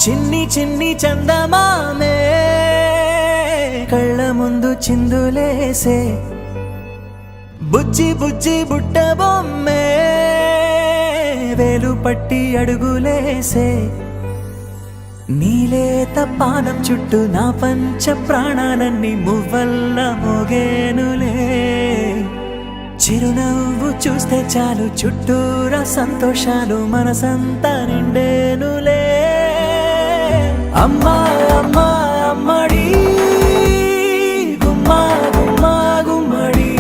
చిన్ని చిన్ని చందమామే కళ్ళ ముందు చిందులేసే బుజ్జి బుజ్జి బుట్ట బొమ్మే వేలు పట్టి అడుగులేసే నీలేత పానం చుట్టూ నా పంచ ప్రాణాలన్నీ మువ్వల్ల మోగేనులే చిరునవ్వు చూస్తే చాలు చుట్టూరా సంతోషాలు మనసంతా నిండేనులే అమ్మా అమ్మా అమ్మడి గుమ్మా గుమ్మా గుమ్మడి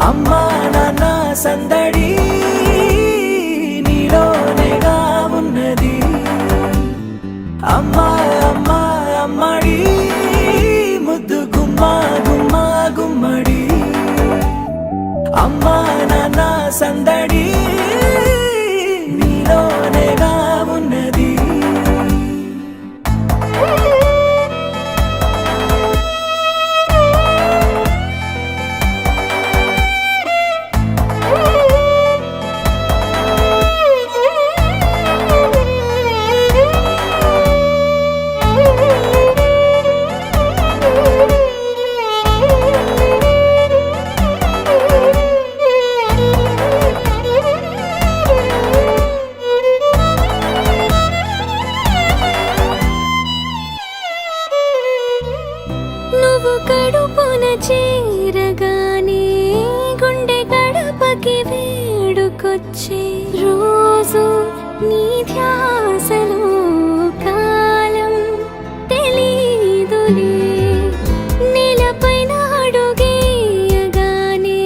అమ్మా నాన్న సందడి నీలోనేగా ఉన్నది అమ్మా అమ్మా అమ్మడి ముద్దు గుమ్మా గుమ్మా గుమ్మడి అమ్మా నాన్న సందడి నీలోనేగా ఉన్నది కడుపున చేరగానే గుండె గడపకి వేడుకొచ్చే రోజు నీ ధ్యాసలో కాలం తెలీదులే నేలపైన అడుగేయగానే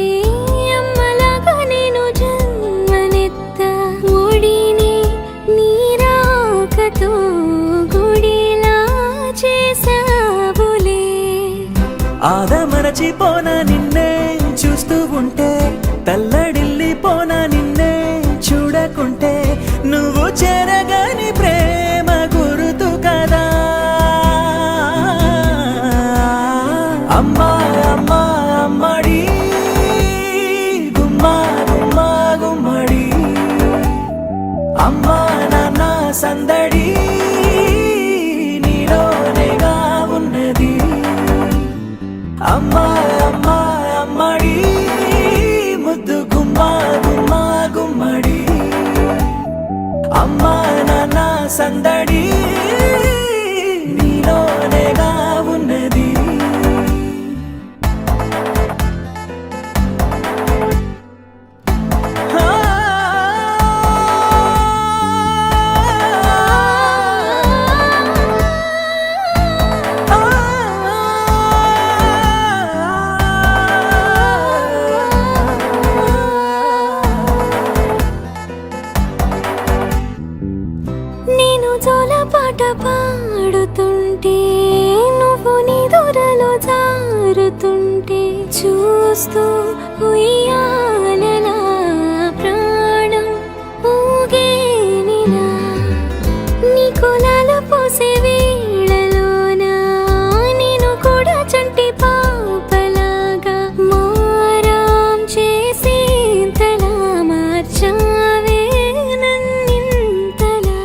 అమ్మలాగా నేను జన్మనెత్త ఒడిని నీ రాకతో గుడిలా చేసావులే ఆదమరచిపోన నిన్నే చూస్తూ ఉంటే తల్లడిల్లిపోన నిన్నే చూడకుంటే నువ్వు చెరగని ప్రేమ గురుతు కదా అమ్మా అమ్మా అమ్మడి గుమ్మా గుమ్మా గుమ్మడి అమ్మా నాన్న సందడి నీలోనేగా ఉన్నది అమ్మా అమ్మా అమ్మడి ముద్దు గుమ్మా గుమ్మా గుమ్మడి అమ్మా నాన్న సందడి నీలోనేగా ఉన్నది పాట పాడుతుంటే నువ్వు నీ దూరలో జారుతుంటే చూస్తూ ఉయ్యాలలా ప్రాణం ఊగేనిలా నీ కులాల పోసే వేళలోనా నేను కూడా చంటి పాపలాగా మారాం చేసేంతలా మార్చావే నన్నింతలా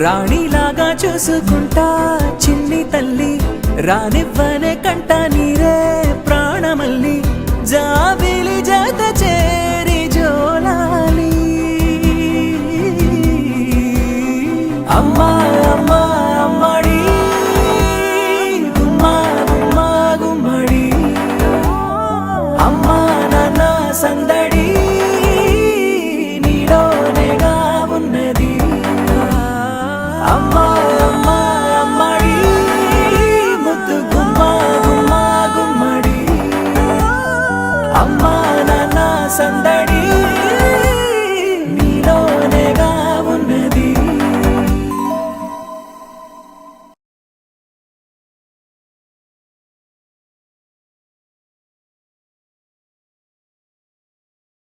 రాణిలాగా చూసుకుంటా చిన్ని తల్లి రానివ్వనే కంట నీరే ప్రాణమల్లి జాబిలి జత చేరి జోలాలి అమ్మా అమ్మా అమ్మడి గుమ్మా గుమ్మా గుమ్మడి అమ్మా నాన్న సందడి